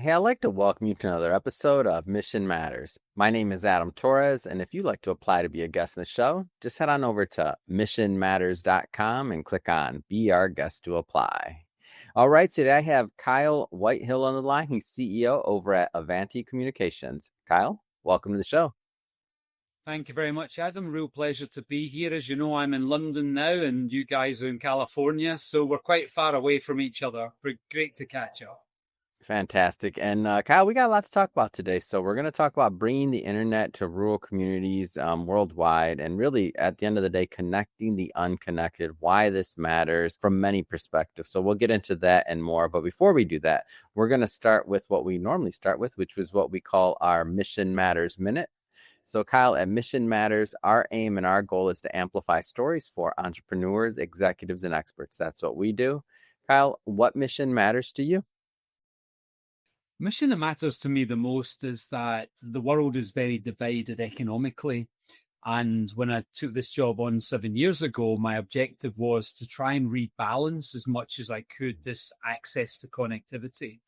Hey, I'd like to welcome you to another episode of Mission Matters. My name is Adam Torres, and if you'd like to apply to be a guest in the show, just head on over to missionmatters.com and click on Be Our Guest to apply. All right, today I have Kyle Whitehill on the line. He's CEO over at Avanti Communications. Kyle, welcome to the show. Thank you very much, Adam. Real pleasure to be here. As you know, I'm in London now, and you guys are in California, so we're quite far away from each other. But great to catch up. Fantastic. And Kyle, we got a lot to talk about today. So we're going to talk about bringing the internet to rural communities worldwide, and really, at the end of the day, connecting the unconnected, why this matters from many perspectives. So we'll get into that and more. But before we do that, we're going to start with what we normally start with, which was what we call our Mission Matters Minute. So Kyle, at Mission Matters, our aim and our goal is to amplify stories for entrepreneurs, executives, and experts. That's what we do. Kyle, what mission matters to you? Mission that matters to me the most is that the world is very divided economically. And when I took this job on 7 years ago, my objective was to try and rebalance as much as I could this access to connectivity.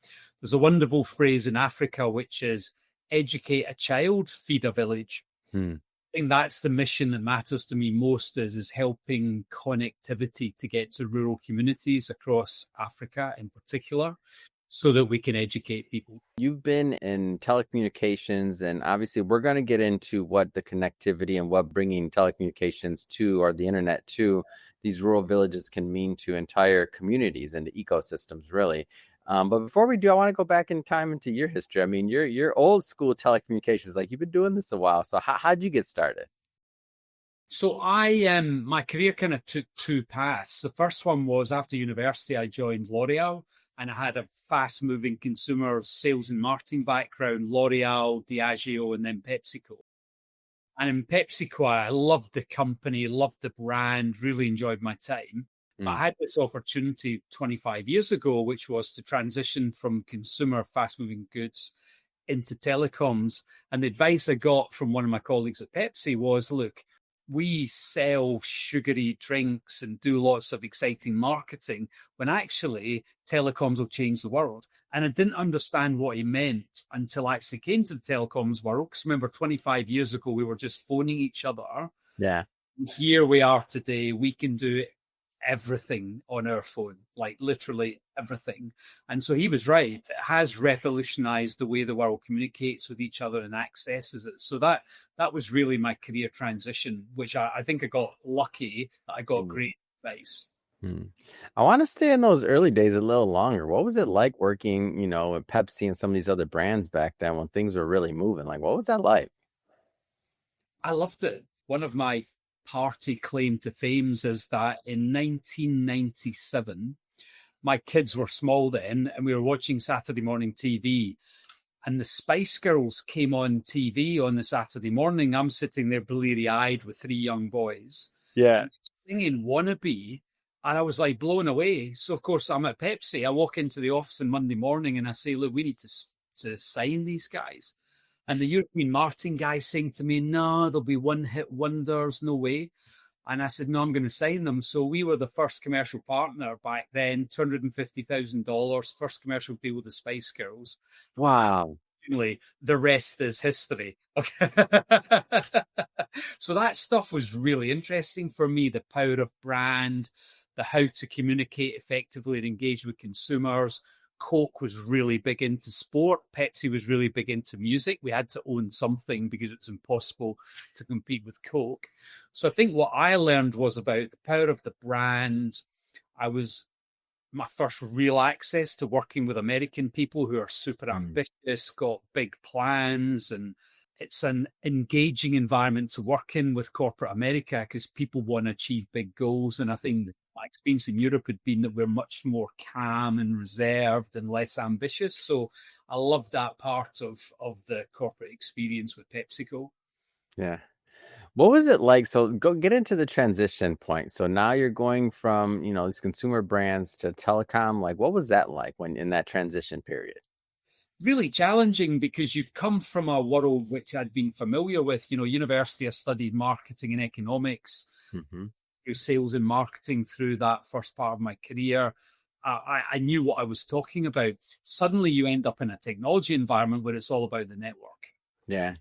There's a wonderful phrase in Africa, which is educate a child, feed a village. I think that's the mission that matters to me most is helping connectivity to get to rural communities across Africa in particular, so that we can educate people. You've been in telecommunications, and obviously we're going to get into what the connectivity and what bringing telecommunications to, or the internet to, these rural villages can mean to entire communities and the ecosystems, really. But before we do, I want to go back in time into your history. I mean, you're old school telecommunications, like you've been doing this a while. So how'd you get started? So my career kind of took two paths. The first one was after university, I joined L'Oreal. And I had a fast-moving consumer sales and marketing background, L'Oreal, Diageo, and then PepsiCo. And in PepsiCo, I loved the company, loved the brand, really enjoyed my time. But I had this opportunity 25 years ago, which was to transition from consumer fast-moving goods into telecoms. And the advice I got from one of my colleagues at Pepsi was, look, we sell sugary drinks and do lots of exciting marketing when actually telecoms will change the world. And I didn't understand what he meant until I actually came to the telecoms world. Because remember, 25 years ago, we were just phoning each other. Yeah. Here we are today. We can do everything on our phone, like literally everything. And so he was right. It has revolutionized the way the world communicates with each other and accesses it. So that was really my career transition, which I think I got lucky that I got great advice. I want to stay in those early days a little longer. What was it like working, with Pepsi and some of these other brands back then when things were really moving? Like, what was that like? I loved it. One of my party claim to fame is that in 1997, my kids were small then, and we were watching Saturday morning TV, and the Spice Girls came on TV on the Saturday morning. I'm sitting there bleary-eyed with three young boys, singing Wannabe, and I was like blown away. So of course I'm at Pepsi. I walk into the office on Monday morning and I say, look, we need to sign these guys. And the European marketing guy saying to me, no, they'll be one-hit wonders, no way. And I said, no, I'm going to sign them. So we were the first commercial partner back then, $250,000, first commercial deal with the Spice Girls. Wow. The rest is history. Okay. So that stuff was really interesting for me, the power of brand, the how to communicate effectively and engage with consumers. Coke was really big into sport. Pepsi was really big into music. We had to own something because it's impossible to compete with Coke. So I think what I learned was about the power of the brand. My first real access to working with American people who are super ambitious, got big plans, and it's an engaging environment to work in with corporate America because people want to achieve big goals. And I think my experience in Europe had been that we're much more calm and reserved and less ambitious. So I love that part of the corporate experience with PepsiCo. Yeah. What was it like? So go get into the transition point. So now you're going from, these consumer brands to telecom. Like, what was that like when in that transition period? Really challenging because you've come from a world which I'd been familiar with. University, I studied marketing and economics, through sales and marketing through that first part of my career. I knew what I was talking about. Suddenly you end up in a technology environment where it's all about the network. Yeah.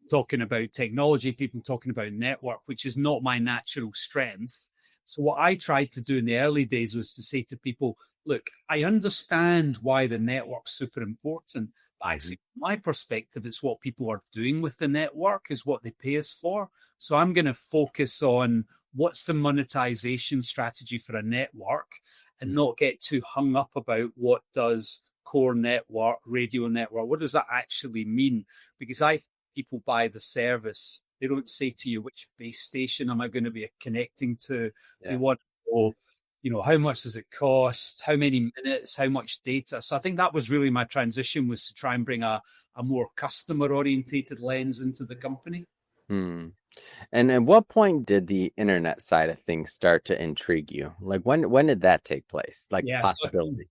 Talking about technology, people talking about network, which is not my natural strength. So what I tried to do in the early days was to say to people, look, I understand why the network's super important, but actually, from my perspective, it's what people are doing with the network is what they pay us for. So I'm going to focus on what's the monetization strategy for a network and not get too hung up about what does core network, radio network, what does that actually mean? Because I think people buy the service. They don't say to you, which base station am I going to be connecting to? Yeah. They want to know, how much does it cost? How many minutes? How much data? So I think that was really my transition, was to try and bring a more customer orientated lens into the company. And at what point did the internet side of things start to intrigue you? Like when did that take place? Like the possibility?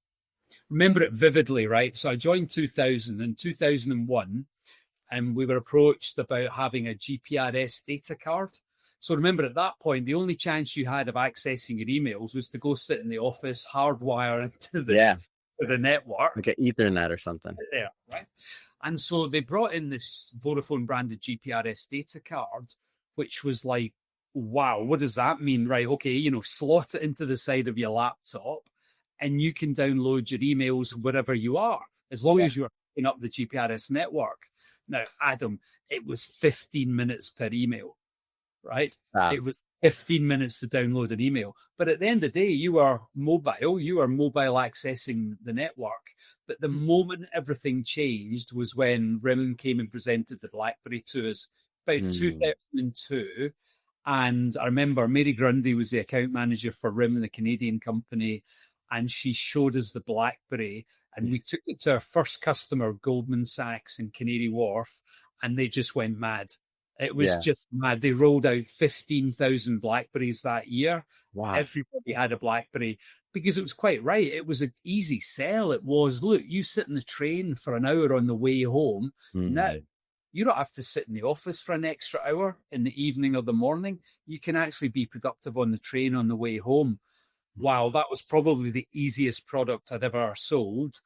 Remember it vividly, right? So I joined 2000 and 2001, and we were approached about having a GPRS data card. So remember, at that point, the only chance you had of accessing your emails was to go sit in the office, hardwire into the network. Like an Ethernet or something. There, right? And so they brought in this Vodafone branded GPRS data card, which was like, wow, what does that mean? Right, okay, slot it into the side of your laptop and you can download your emails wherever you are, as long as you're picking up the GPRS network. Now, Adam, it was 15 minutes per email, right? It was 15 minutes to download an email. But at the end of the day, you are mobile accessing the network. But the moment everything changed was when RIM came and presented the BlackBerry to us about 2002. And I remember Mary Grundy was the account manager for RIM, the Canadian company, and she showed us the BlackBerry. And we took it to our first customer, Goldman Sachs in Canary Wharf, and they just went mad. It was just mad. They rolled out 15,000 BlackBerries that year. Wow. Everybody had a BlackBerry because it was quite right. It was an easy sell. It was, look, you sit in the train for an hour on the way home. Now, you don't have to sit in the office for an extra hour in the evening or the morning. You can actually be productive on the train on the way home. Wow, that was probably the easiest product I'd ever sold.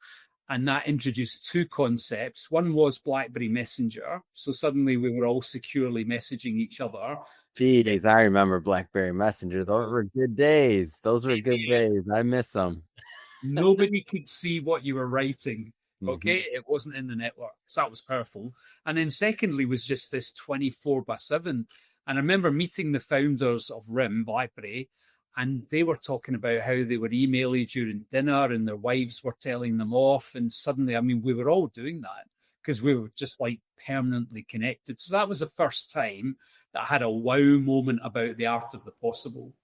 And that introduced two concepts. One was BlackBerry Messenger. So suddenly we were all securely messaging each other. Geez, I remember BlackBerry Messenger. Those were good days. I miss them. Nobody could see what you were writing. Okay, it wasn't in the network. So that was powerful. And then secondly was just this 24/7. And I remember meeting the founders of RIM, BlackBerry, and they were talking about how they would email you during dinner and their wives were telling them off. And suddenly, we were all doing that because we were just like permanently connected. So that was the first time that I had a wow moment about the art of the possible.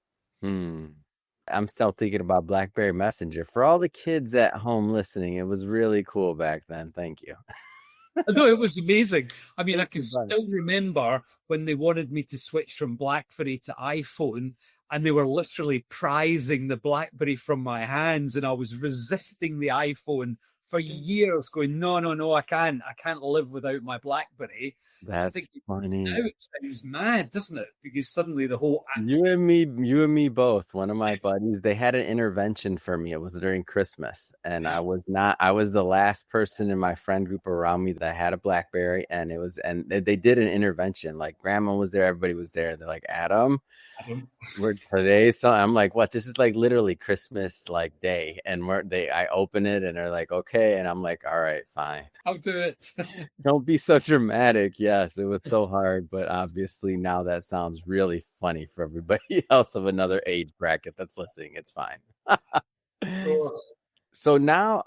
I'm still thinking about BlackBerry Messenger. For all the kids at home listening, it was really cool back then. Thank you. No, it was amazing. I can still remember when they wanted me to switch from BlackBerry to iPhone, and they were literally prizing the BlackBerry from my hands, and I was resisting the iPhone for years, going, no, I can't live without my BlackBerry. That's funny. Now it sounds mad, doesn't it? Because suddenly the whole you and me both. One of my buddies, they had an intervention for me. It was during Christmas, and I was the last person in my friend group around me that had a BlackBerry, and they did an intervention. Like grandma was there, everybody was there. They're like, Adam, we're today. So I'm like, what? This is like literally Christmas like day, and I open it and they're like, okay, and I'm like, all right, fine, I'll do it. Don't be so dramatic. Yes, it was so hard, but obviously now that sounds really funny for everybody else of another age bracket that's listening. It's fine. So now,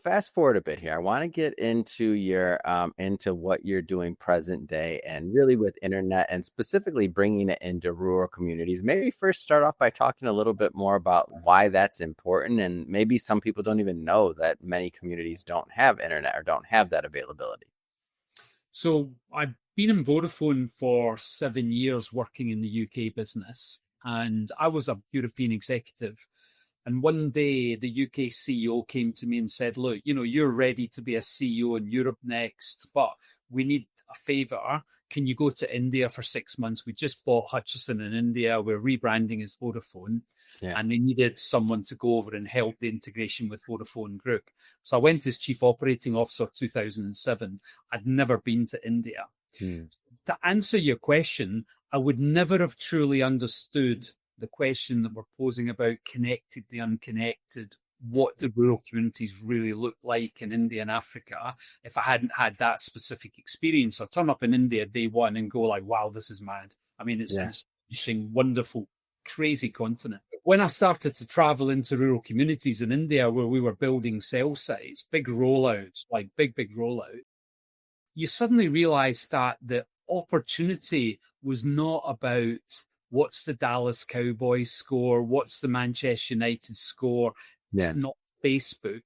fast forward a bit here. I want to get into your into what you're doing present day, and really with internet, and specifically bringing it into rural communities. Maybe first start off by talking a little bit more about why that's important, and maybe some people don't even know that many communities don't have internet or don't have that availability. So I've been in Vodafone for 7 years working in the UK business, and I was a European executive. And one day, the UK CEO came to me and said, look, you're ready to be a CEO in Europe next, but we need a favor. Can you go to India for 6 months? We just bought Hutchison in India. We're rebranding as Vodafone. Yeah. And they needed someone to go over and help the integration with Vodafone Group. So I went as Chief Operating Officer 2007. I'd never been to India. To answer your question, I would never have truly understood the question that we're posing about connected the unconnected. What do rural communities really look like in India and Africa if I hadn't had that specific experience? I'll turn up in India day one and go like, wow, this is mad. I mean, it's an astonishing, wonderful, crazy continent. When I started to travel into rural communities in India where we were building cell sites, big rollouts, like big rollout, you suddenly realize that the opportunity was not about what's the Dallas Cowboys score, what's the Manchester United score. It's not Facebook.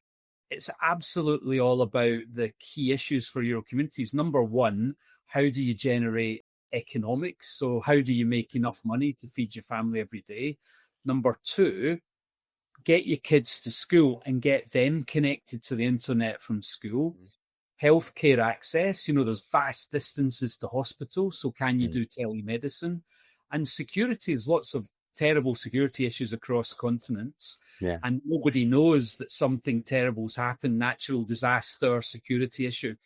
It's absolutely all about the key issues for rural communities. Number one, how do you generate economics? So how do you make enough money to feed your family every day? Number two, get your kids to school and get them connected to the internet from school. Healthcare access, there's vast distances to hospital. So can you do telemedicine? And security, there's lots of terrible security issues across continents. And nobody knows that something terrible's happened, natural disaster, security issue.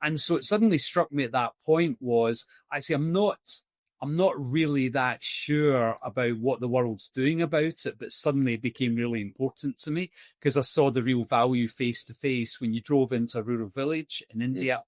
And so it suddenly struck me at that point was, I'm not really that sure about what the world's doing about it, but suddenly it became really important to me because I saw the real value face to face when you drove into a rural village in India.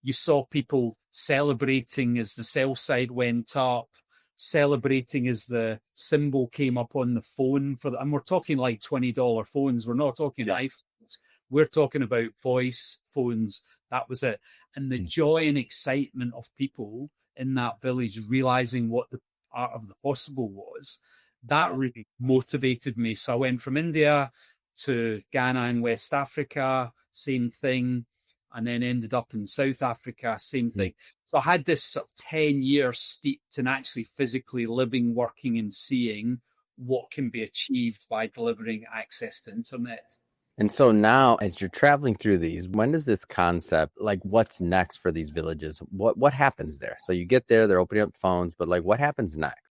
You saw people celebrating as the cell site went up, celebrating as the symbol came up on the phone and we're talking like $20 phones. We're not talking iPhones. We're talking about voice phones. That was it. And the joy and excitement of people in that village realizing what the art of the possible was, that really motivated me. So I went from India to Ghana in West Africa, same thing, and then ended up in South Africa, same thing. So I had this sort of 10 years steeped in actually physically living, working, and seeing what can be achieved by delivering access to internet. And so now, as you're traveling through these, when does this concept, like what's next for these villages? What happens there? So you get there, they're opening up phones, but like what happens next?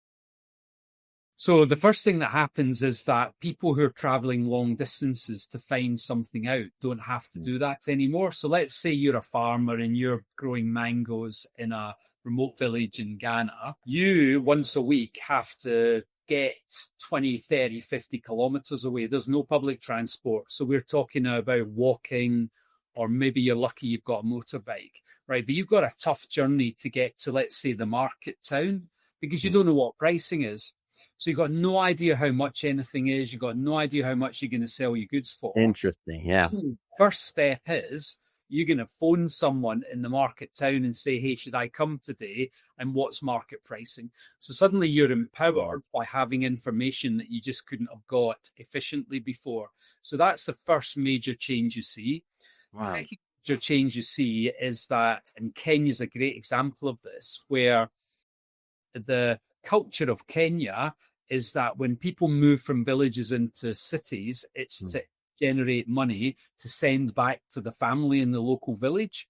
So the first thing that happens is that people who are traveling long distances to find something out don't have to do that anymore. So let's say you're a farmer and you're growing mangoes in a remote village in Ghana. You, once a week, have to get 20, 30, 50 kilometers away. There's no public transport. So we're talking about walking, or maybe you're lucky you've got a motorbike, right? But you've got a tough journey to get to, let's say, the market town because you don't know what pricing is. So you've got no idea how much anything is. You've got no idea how much you're going to sell your goods for. Interesting, yeah. First step is you're going to phone someone in the market town and say, hey, should I come today? And what's market pricing? So suddenly you're empowered by having information that you just couldn't have got efficiently before. So that's the first major change you see. Wow. The second major change you see is that, and Kenya's a great example of this, where the culture of Kenya is that when people move from villages into cities, it's to generate money to send back to the family in the local village.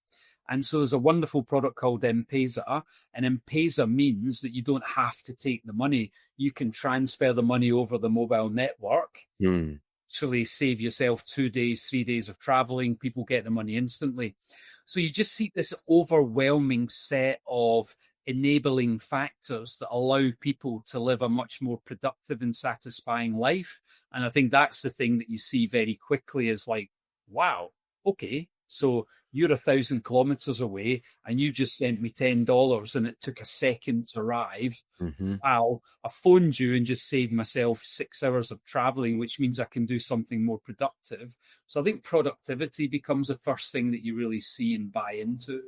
And so there's a wonderful product called M-Pesa, and M-Pesa means that you don't have to take the money. You can transfer the money over the mobile network, actually save yourself 2 days, 3 days of traveling. People get the money instantly. So you just see this overwhelming set of enabling factors that allow people to live a much more productive and satisfying life. And I think that's the thing that you see very quickly is like, wow, okay, so you're 1,000 kilometers away and you just sent me $10 and it took a second to arrive. Wow, I phoned you and just saved myself 6 hours of traveling, which means I can do something more productive. So I think productivity becomes the first thing that you really see and buy into.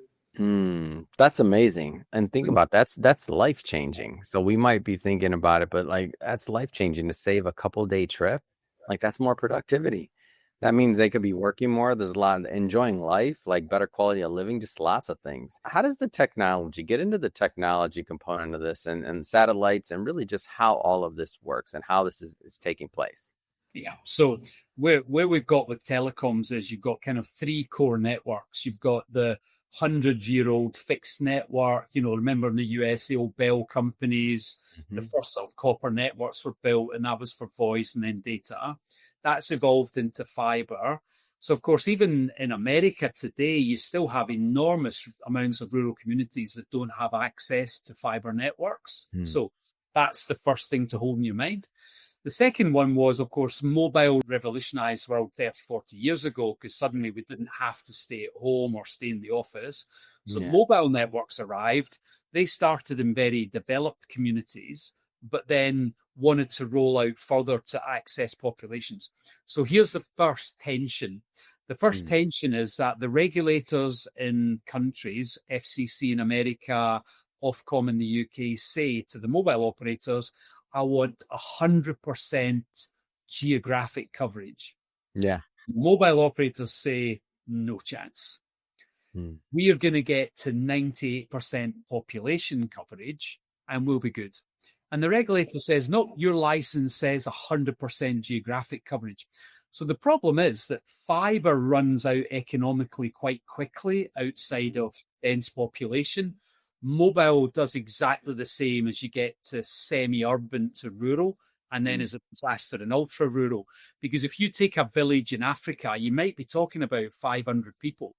That's amazing. And think about that's life changing. So we might be thinking about it, but like that's life changing to save a couple day trip. Like that's more productivity. That means they could be working more. There's a lot of enjoying life, like better quality of living, just lots of things. How does the technology get into the technology component of this and satellites and really just how all of this works and how this is taking place? Yeah. So where we've got with telecoms is you've got kind of three core networks. You've got the 100-year-old fixed network. Remember in the US, the old Bell companies, the first sort of copper networks were built, and that was for voice and then data. That's evolved into fiber. So, of course, even in America today, you still have enormous amounts of rural communities that don't have access to fiber networks. So that's the first thing to hold in your mind. The second one was, of course, mobile revolutionized the world 30, 40 years ago, because suddenly we didn't have to stay at home or stay in the office. So mobile networks arrived. They started in very developed communities, but then wanted to roll out further to access populations. So here's the first tension. The first tension is that the regulators in countries, FCC in America, Ofcom in the UK, say to the mobile operators, I want 100% geographic coverage. Yeah. Mobile operators say, no chance. We are going to get to 98% population coverage and we'll be good. And the regulator says, no, your license says 100% geographic coverage. So the problem is that fiber runs out economically quite quickly outside of dense population. Mobile does exactly the same as you get to semi-urban to rural, and then as a disaster in ultra-rural. Because if you take a village in Africa, you might be talking about 500 people.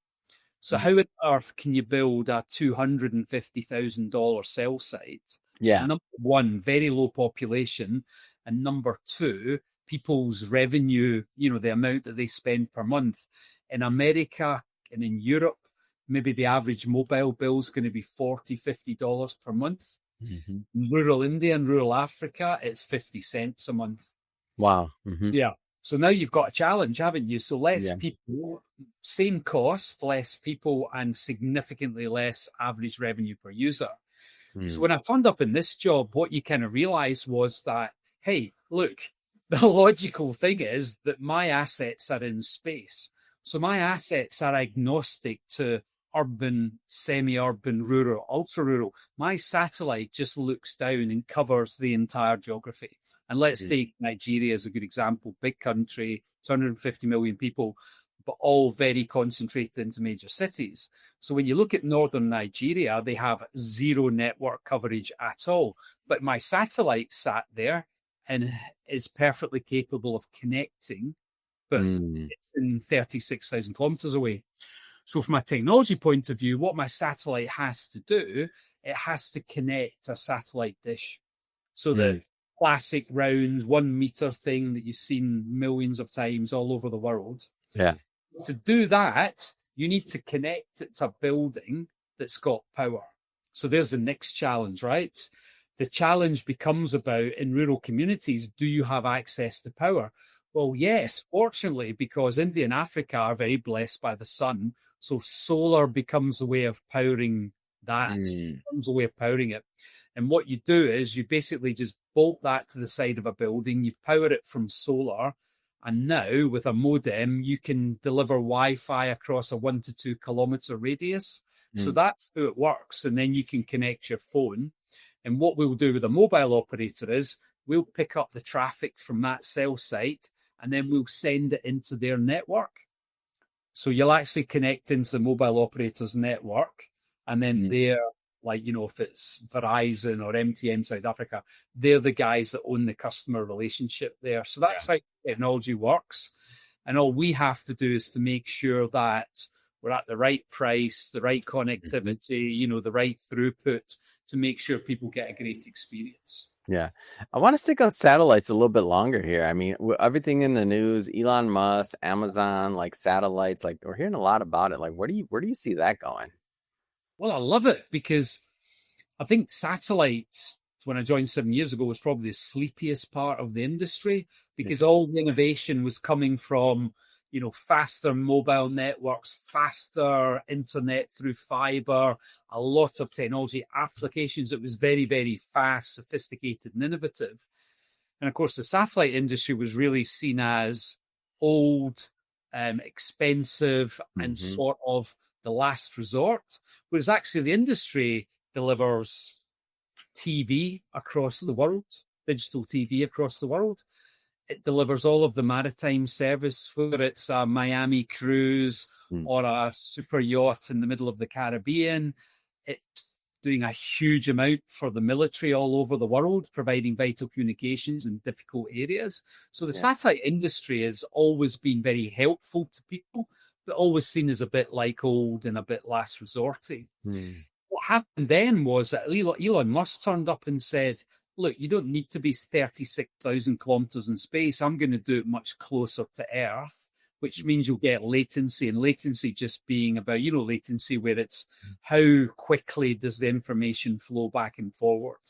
So how on earth can you build a $250,000 cell site? Yeah. Number one, very low population. And number two, people's revenue, the amount that they spend per month. In America and in Europe, maybe the average mobile bill is going to be $40, $50 per month. In rural India and rural Africa, it's 50 cents a month. Wow. Yeah. So now you've got a challenge, haven't you? So less people, same cost, less people, and significantly less average revenue per user. So when I turned up in this job, what you kind of realized was that, hey, look, the logical thing is that my assets are in space. So my assets are agnostic to urban, semi-urban, rural, ultra-rural. My satellite just looks down and covers the entire geography. And let's take Nigeria as a good example. Big country, 250 million people, but all very concentrated into major cities. So when you look at northern Nigeria, they have zero network coverage at all. But my satellite sat there and is perfectly capable of connecting, but it's in 36,000 kilometers away. So from a technology point of view, what my satellite has to do, it has to connect a satellite dish. So the classic round 1 meter thing that you've seen millions of times all over the world. Yeah. To do that, you need to connect it to a building that's got power. So there's the next challenge, right? The challenge becomes about, in rural communities, do you have access to power? Well, yes, fortunately, because India and Africa are very blessed by the sun. So solar becomes a way of powering that, becomes a way of powering it. And what you do is you basically just bolt that to the side of a building, you power it from solar, and now with a modem, you can deliver Wi-Fi across a 1 to 2 kilometer radius. So that's how it works. And then you can connect your phone. And what we'll do with a mobile operator is we'll pick up the traffic from that cell site and then we'll send it into their network. So you'll actually connect into the mobile operator's network, and then they're like, if it's Verizon or MTN South Africa, they're the guys that own the customer relationship there. So that's how technology works. And all we have to do is to make sure that we're at the right price, the right connectivity, the right throughput to make sure people get a great experience. Yeah. I want to stick on satellites a little bit longer here. I mean, everything in the news, Elon Musk, Amazon, like satellites, like we're hearing a lot about it. Like, where do you see that going? Well, I love it because I think satellites, when I joined 7 years ago, was probably the sleepiest part of the industry because all the innovation was coming from, faster mobile networks, faster internet through fiber, a lot of technology applications that was very, very fast, sophisticated, and innovative. And of course, the satellite industry was really seen as old, expensive, and sort of the last resort, whereas actually the industry delivers TV across the world, digital TV across the world. It delivers all of the maritime service, whether it's a Miami cruise or a super yacht in the middle of the Caribbean. It's doing a huge amount for the military all over the world, providing vital communications in difficult areas. So the satellite industry has always been very helpful to people, but always seen as a bit like old and a bit last resorty. What happened then was that Elon Musk turned up and said, look, you don't need to be 36,000 kilometers in space. I'm going to do it much closer to Earth, which means you'll get latency, and latency just being about, latency where it's how quickly does the information flow back and forward.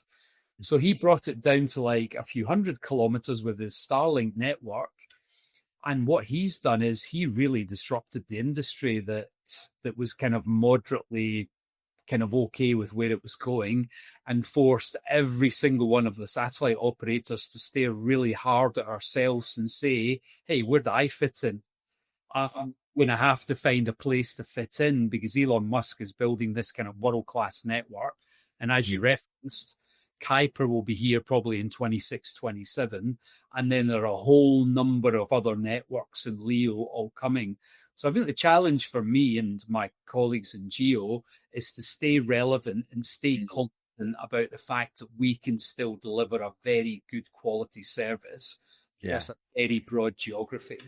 So he brought it down to like a few hundred kilometers with his Starlink network. And what he's done is he really disrupted the industry that was kind of moderately kind of okay with where it was going, and forced every single one of the satellite operators to stare really hard at ourselves and say, hey, where do I fit in? I'm going to have to find a place to fit in, because Elon Musk is building this kind of world-class network. And as you referenced, Kuiper will be here probably in 26, 27. And then there are a whole number of other networks in LEO all coming. So I think the challenge for me and my colleagues in GEO is to stay relevant and stay confident about the fact that we can still deliver a very good quality service across a very broad geography.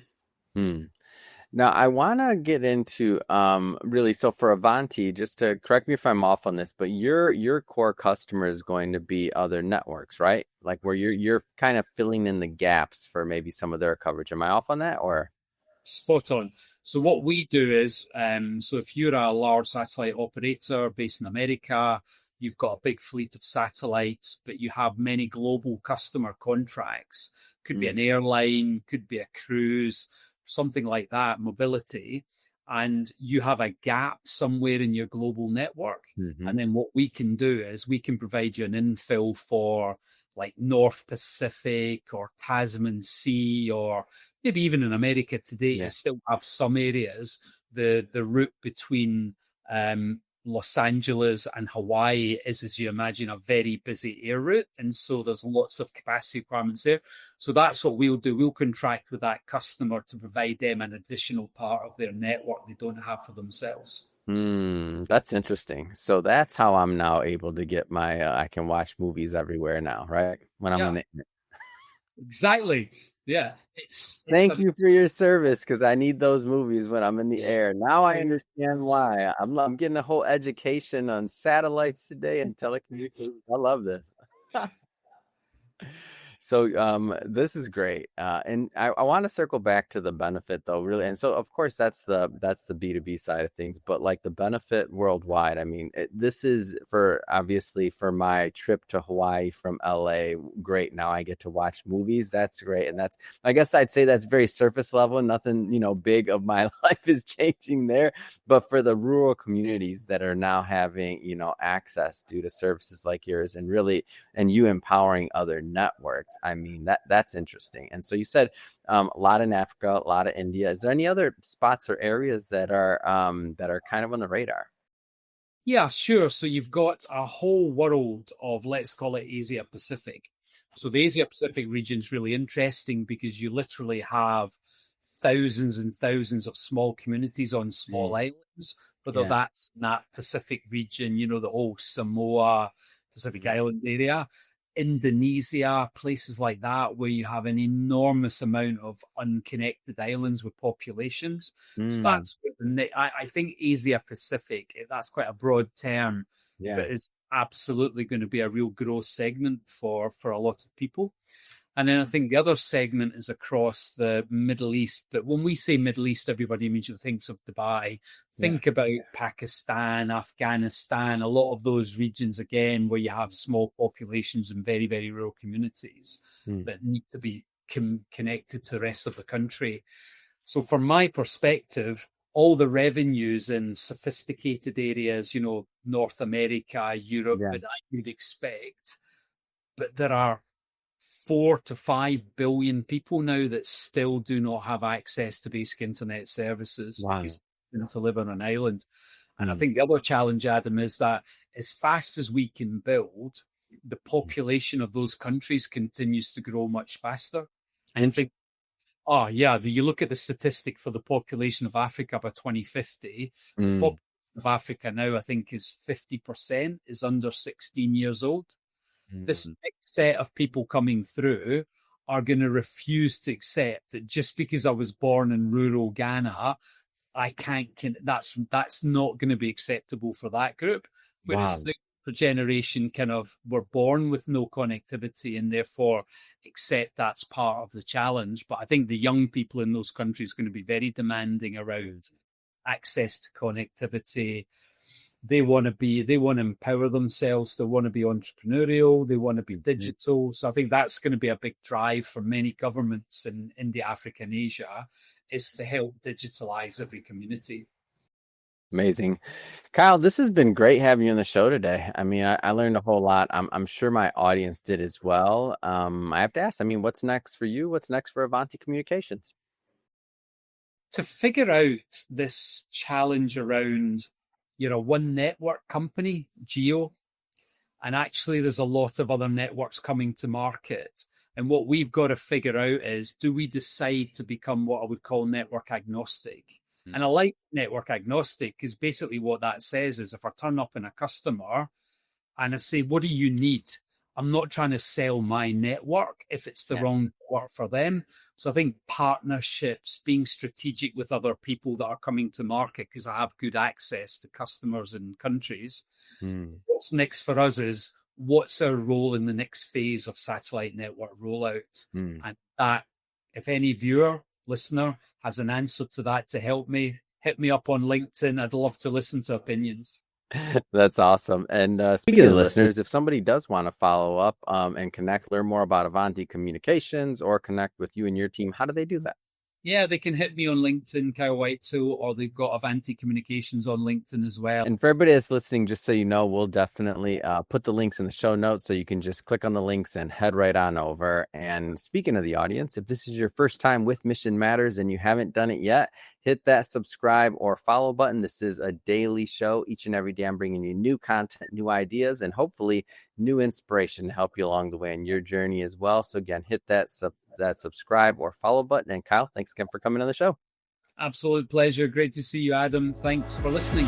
Now, I want to get into really, so for Avanti, just to correct me if I'm off on this, but your core customer is going to be other networks, right? Like where you're kind of filling in the gaps for maybe some of their coverage. Am I off on that, or? Spot on. So what we do is, so if you're a large satellite operator based in America, you've got a big fleet of satellites, but you have many global customer contracts. Could be an airline, could be a cruise, something like that, mobility. And you have a gap somewhere in your global network. And then what we can do is we can provide you an infill for like North Pacific or Tasman Sea, or maybe even in America today, you still have some areas. The route between Los Angeles and Hawaii is, as you imagine, a very busy air route. And so there's lots of capacity requirements there. So that's what we'll do. We'll contract with that customer to provide them an additional part of their network they don't have for themselves. That's interesting. So that's how I'm now able to get my, I can watch movies everywhere now, right? When I'm on the internet. Exactly. Yeah. Thank you for your service, because I need those movies when I'm in the air. Now I understand why. I'm getting a whole education on satellites today and telecommunications. I love this. So this is great. And I want to circle back to the benefit though, really. And so of course that's the B2B side of things, but like the benefit worldwide. I mean, this is obviously for my trip to Hawaii from LA. Great. Now I get to watch movies. That's great. And I guess I'd say that's very surface level. Nothing, big of my life is changing there. But for the rural communities that are now having, access due to services like yours, and you empowering other networks, I mean, that's interesting. And so you said a lot in Africa, a lot of India. Is there any other spots or areas that are kind of on the radar? Yeah, sure. So you've got a whole world of, let's call it Asia Pacific. So the Asia Pacific region is really interesting because you literally have thousands and thousands of small communities on small islands, whether that's in that Pacific region, the whole Samoa, Pacific Island area, Indonesia, places like that, where you have an enormous amount of unconnected islands with populations. So that's I think Asia Pacific, that's quite a broad term, but it's absolutely going to be a real growth segment for a lot of people. And then I think the other segment is across the Middle East. That when we say Middle East, everybody immediately thinks of Dubai. Think about Pakistan, Afghanistan, a lot of those regions, again, where you have small populations and very, very rural communities that need to be connected to the rest of the country. So from my perspective, all the revenues in sophisticated areas, North America, Europe, that I would expect, but there are 4 to 5 billion people now that still do not have access to basic internet services because they to live on an island. And I think the other challenge, Adam, is that as fast as we can build, the population of those countries continues to grow much faster. And I think, oh, yeah, you look at the statistic for the population of Africa by 2050, the Mm, population of Africa now, I think, is 50% is under 16 years old. This mm. next set of people coming through are going to refuse to accept that just because I was born in rural Ghana, I can't. That's not going to be acceptable for that group. Whereas Wow. the generation kind of were born with no connectivity and therefore accept that's part of the challenge. But I think the young people in those countries are going to be very demanding around access to connectivity. They want to empower themselves. They want to be entrepreneurial. They want to be Mhm. digital. So I think that's going to be a big drive for many governments in India, Africa, and Asia, is to help digitalize every community. Amazing. Kyle, this has been great having you on the show today. I mean, I learned a whole lot. I'm sure my audience did as well. I have to ask, I mean, what's next for you? What's next for Avanti Communications? To figure out this challenge around, one network company, Geo, and actually there's a lot of other networks coming to market. And what we've got to figure out is, do we decide to become what I would call network agnostic? And I like network agnostic because basically what that says is if I turn up in a customer and I say, what do you need? I'm not trying to sell my network if it's the Yeah. wrong network for them. So I think partnerships, being strategic with other people that are coming to market because I have good access to customers and countries. Mm. What's next for us is, what's our role in the next phase of satellite network rollout? Mm. And that, if any viewer, listener has an answer to that to help me, hit me up on LinkedIn. I'd love to listen to opinions. That's awesome. And speaking of listeners, if somebody does want to follow up and connect, learn more about Avanti Communications or connect with you and your team, how do they do that? Yeah, they can hit me on LinkedIn, Kyle Whitehill, or they've got Avanti Communications on LinkedIn as well. And for everybody that's listening, just so you know, we'll definitely put the links in the show notes so you can just click on the links and head right on over. And speaking of the audience, if this is your first time with Mission Matters and you haven't done it yet, hit that subscribe or follow button. This is a daily show. Each and every day, I'm bringing you new content, new ideas, and hopefully new inspiration to help you along the way in your journey as well. So again, hit that subscribe or follow button. And Kyle, thanks again for coming on the show. Absolute pleasure. Great to see you, Adam. Thanks for listening.